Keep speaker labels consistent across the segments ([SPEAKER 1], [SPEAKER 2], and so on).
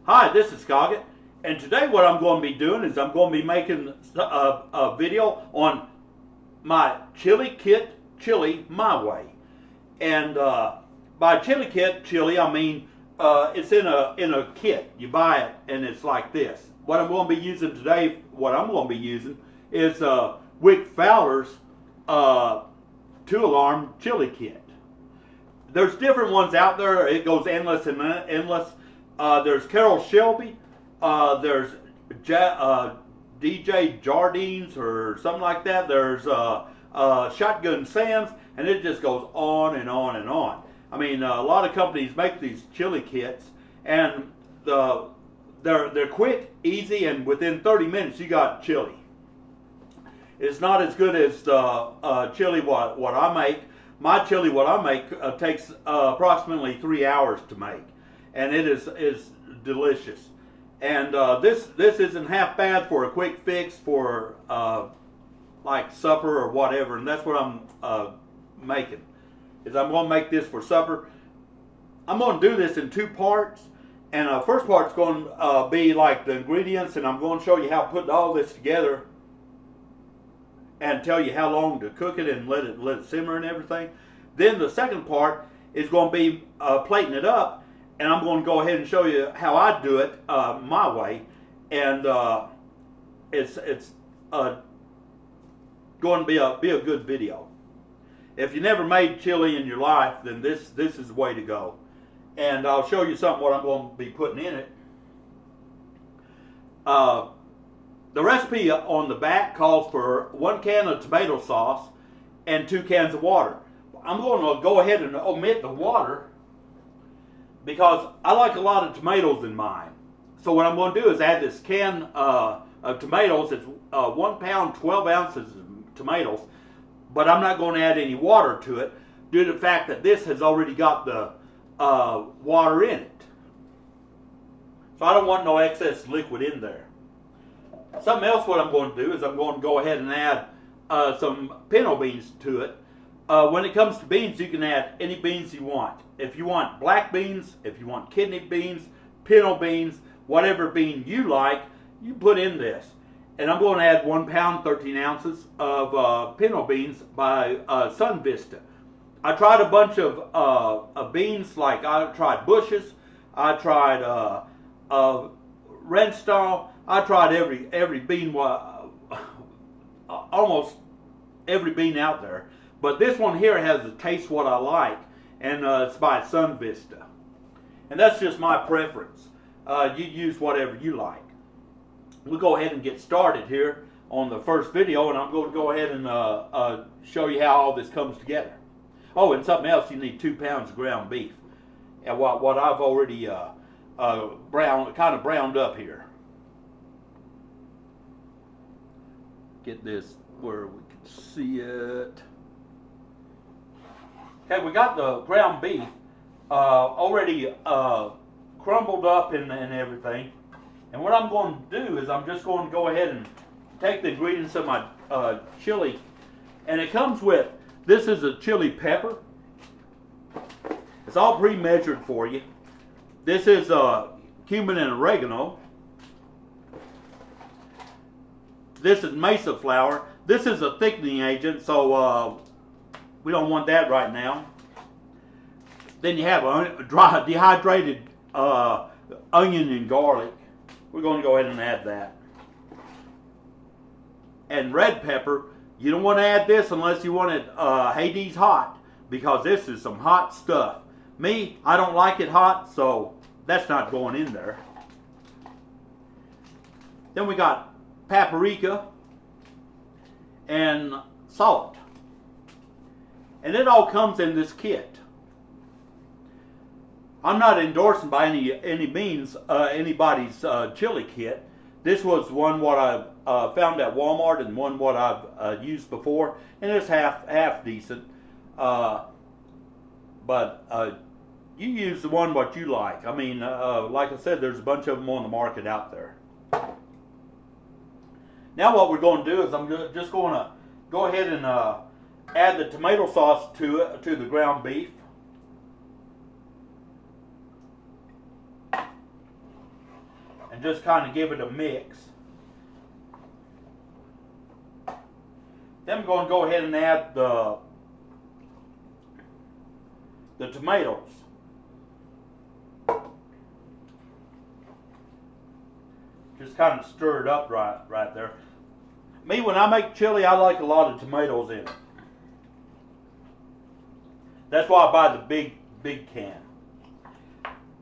[SPEAKER 1] Hi, this is Scoggett, and today what I'm going to be doing is I'm going to be making a video on my chili kit chili my way. And by chili kit chili, I mean it's in a kit. You buy it, and it's like this. What I'm going to be using today, is Wick Fowler's 2-alarm chili kit. There's different ones out there. It goes endless and endless. There's Carroll Shelby. There's DJ Jardines or something like that. There's Shotgun Sam's, and it just goes on and on and on. I mean, a lot of companies make these chili kits, and they're quick, easy, and within 30 minutes you got chili. It's not as good as the chili what I make. My chili what I make takes approximately 3 hours to make, and it is delicious. And this isn't half bad for a quick fix for like supper or whatever. And that's what I'm making. Is I'm going to make this for supper. I'm going to do this in 2 parts, and first part's going to be like the ingredients, and I'm going to show you how to put all this together and tell you how long to cook it and let it simmer and everything. Then the second part is going to be plating it up, and I'm going to go ahead and show you how I do it my way, and it's going to be a good video. If you never made chili in your life, then this is the way to go. And I'll show you something what I'm going to be putting in it. The recipe on the back calls for 1 can of tomato sauce and 2 cans of water. I'm going to go ahead and omit the water because I like a lot of tomatoes in mine. So what I'm going to do is add this can of tomatoes. It's 1 pound, 12 ounces of tomatoes, but I'm not going to add any water to it due to the fact that this has already got the water in it. So I don't want no excess liquid in there. Something else what I'm going to do is I'm going to go ahead and add some pinto beans to it. When it comes to beans, you can add any beans you want. If you want black beans, if you want kidney beans, pinto beans, whatever bean you like, you put in this. And I'm going to add 1 pound, 13 ounces of pinto beans by Sun Vista. I tried a bunch of beans, like I tried Bush's, I tried Renstall, I tried every bean, almost every bean out there. But this one here has the taste what I like, and it's by Sun Vista. And that's just my preference. You use whatever you like. We'll go ahead and get started here on the first video, and I'm going to go ahead and show you how all this comes together. Oh, and something else, you need 2 pounds of ground beef. And what I've already kind of browned up here. Get this where we can see it. Okay, we got the ground beef already crumbled up and everything. And what I'm going to do is I'm just going to go ahead and take the ingredients of my chili. And it comes with, this is a chili pepper. It's all pre-measured for you. This is cumin and oregano. This is mesa flour. This is a thickening agent, so we don't want that right now. Then you have a dry, dehydrated onion and garlic. We're going to go ahead and add that. And red pepper. You don't want to add this unless you want it Hades hot, because this is some hot stuff. Me, I don't like it hot, so that's not going in there. Then we got paprika and salt. And it all comes in this kit. I'm not endorsing by any means anybody's chili kit. This was one what I found at Walmart and one what I've used before, and it's half decent. But you use the one what you like. I mean, like I said, there's a bunch of them on the market out there. Now what we're going to do is I'm just going to go ahead and add the tomato sauce to the ground beef. and just kind of give it a mix. Then I'm going to go ahead and add the tomatoes. Just kind of stir it up right there. Me, when I make chili, I like a lot of tomatoes in it. That's why I buy the big can.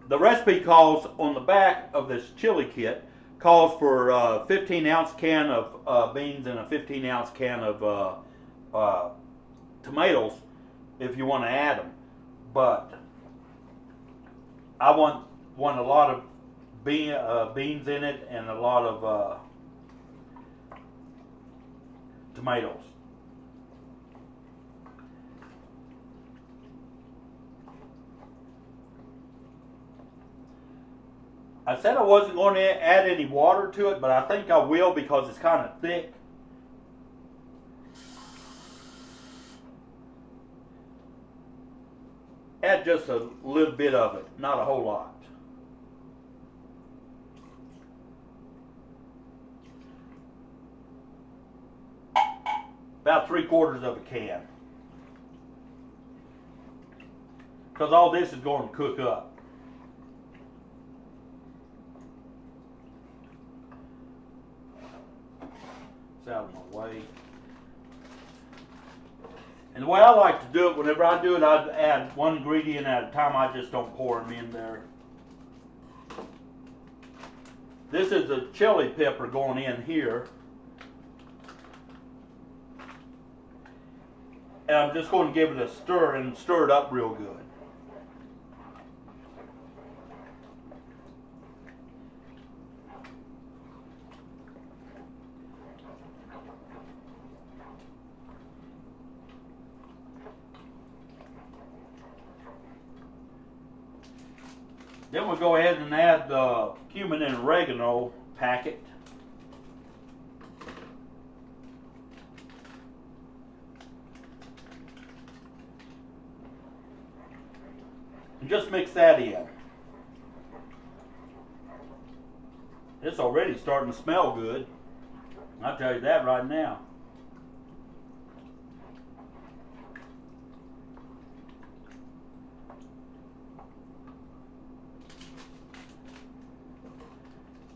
[SPEAKER 1] The recipe calls on the back of this chili kit calls for a 15-ounce can of beans and a 15-ounce can of tomatoes if you want to add them. But I want a lot of beans in it and a lot of tomatoes. I said I wasn't going to add any water to it, but I think I will because it's kind of thick. Add just a little bit of it, not a whole lot. About 3/4 of a can. Because all this is going to cook up. It's out of my way. And the way I like to do it, whenever I do it, I add one ingredient at a time. I just don't pour them in there. This is a chili pepper going in here. And I'm just going to give it a stir and stir it up real good. Then we'll go ahead and add the cumin and oregano packet. And just mix that in. It's already starting to smell good. I'll tell you that right now.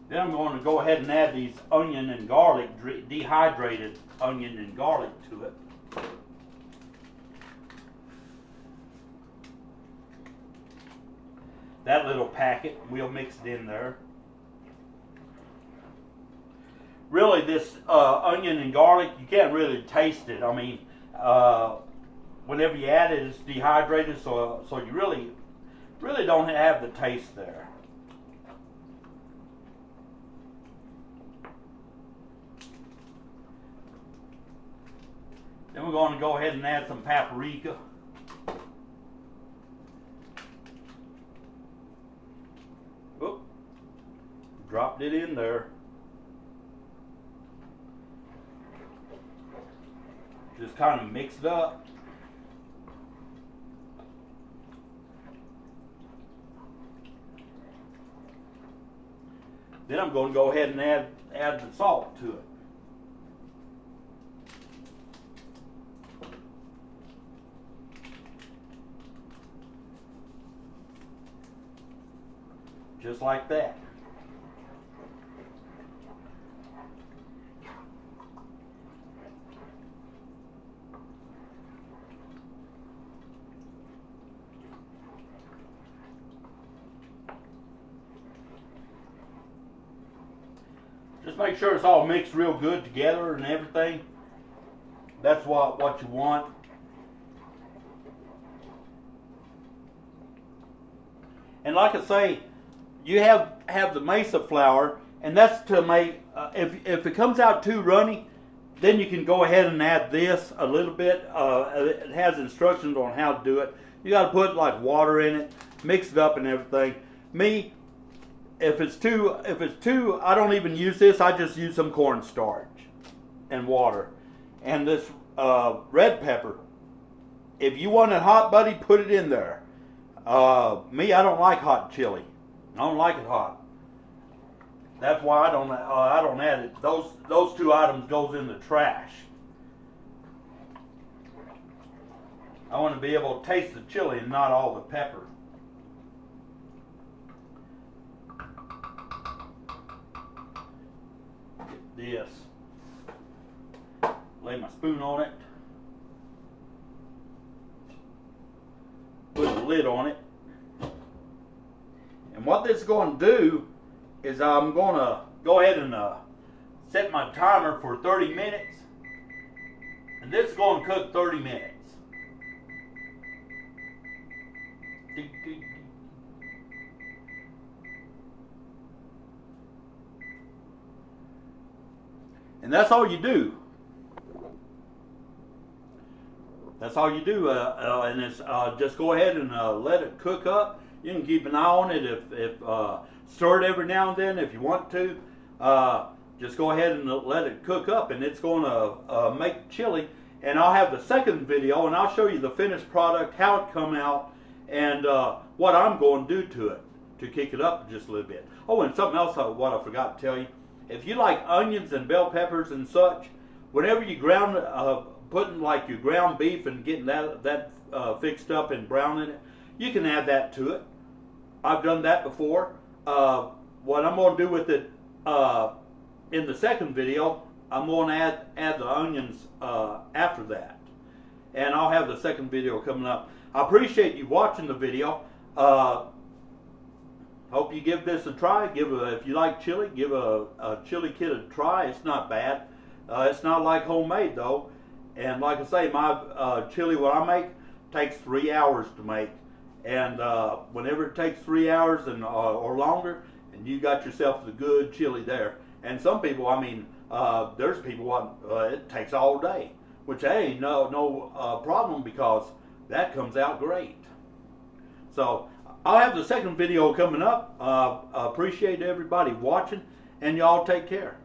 [SPEAKER 1] Then I'm going to go ahead and add these onion and garlic, dehydrated onion and garlic to it. That little packet, we'll mix it in there. Really, this onion and garlic, you can't really taste it. I mean, whenever you add it, it's dehydrated, so you really don't have the taste there. Then we're going to go ahead and add some paprika. Oop. Dropped it in there. Just kind of mix it up. Then I'm going to go ahead and add the salt to it. Just like that. Just make sure it's all mixed real good together and everything. That's what you want. And like I say, you have the mesa flour, and that's to make, if it comes out too runny, then you can go ahead and add this a little bit. It has instructions on how to do it. You got to put like water in it, mix it up and everything. Me, if it's too, I don't even use this. I just use some cornstarch and water. And this red pepper, if you want it hot, buddy, put it in there. Me, I don't like hot chili. I don't like it hot. That's why I don't add it. Those two items goes in the trash. I want to be able to taste the chili and not all the pepper. Get this. Lay my spoon on it. Put the lid on it. And what this is going to do is I'm going to go ahead and set my timer for 30 minutes. And this is going to cook 30 minutes. And that's all you do. That's all you do, and it's just go ahead and let it cook up. You can keep an eye on it if stir it every now and then if you want to. Just go ahead and let it cook up, and it's going to make chili. And I'll have the second video, and I'll show you the finished product, how it come out, and what I'm going to do to it to kick it up just a little bit. Oh, and something else what I forgot to tell you. If you like onions and bell peppers and such, whenever you ground, putting like your ground beef and getting that fixed up and browning it, you can add that to it. I've done that before. What I'm going to do with it in the second video, I'm going to add the onions after that. And I'll have the second video coming up. I appreciate you watching the video. Hope you give this a try. If you like chili, give a chili kit a try. It's not bad. It's not like homemade though. And like I say, my chili what I make takes 3 hours to make. And whenever it takes 3 hours and or longer, and you got yourself the good chili there. And some people, I mean, there's people it takes all day, which ain't no problem because that comes out great. So I'll have the second video coming up. Appreciate everybody watching, and y'all take care.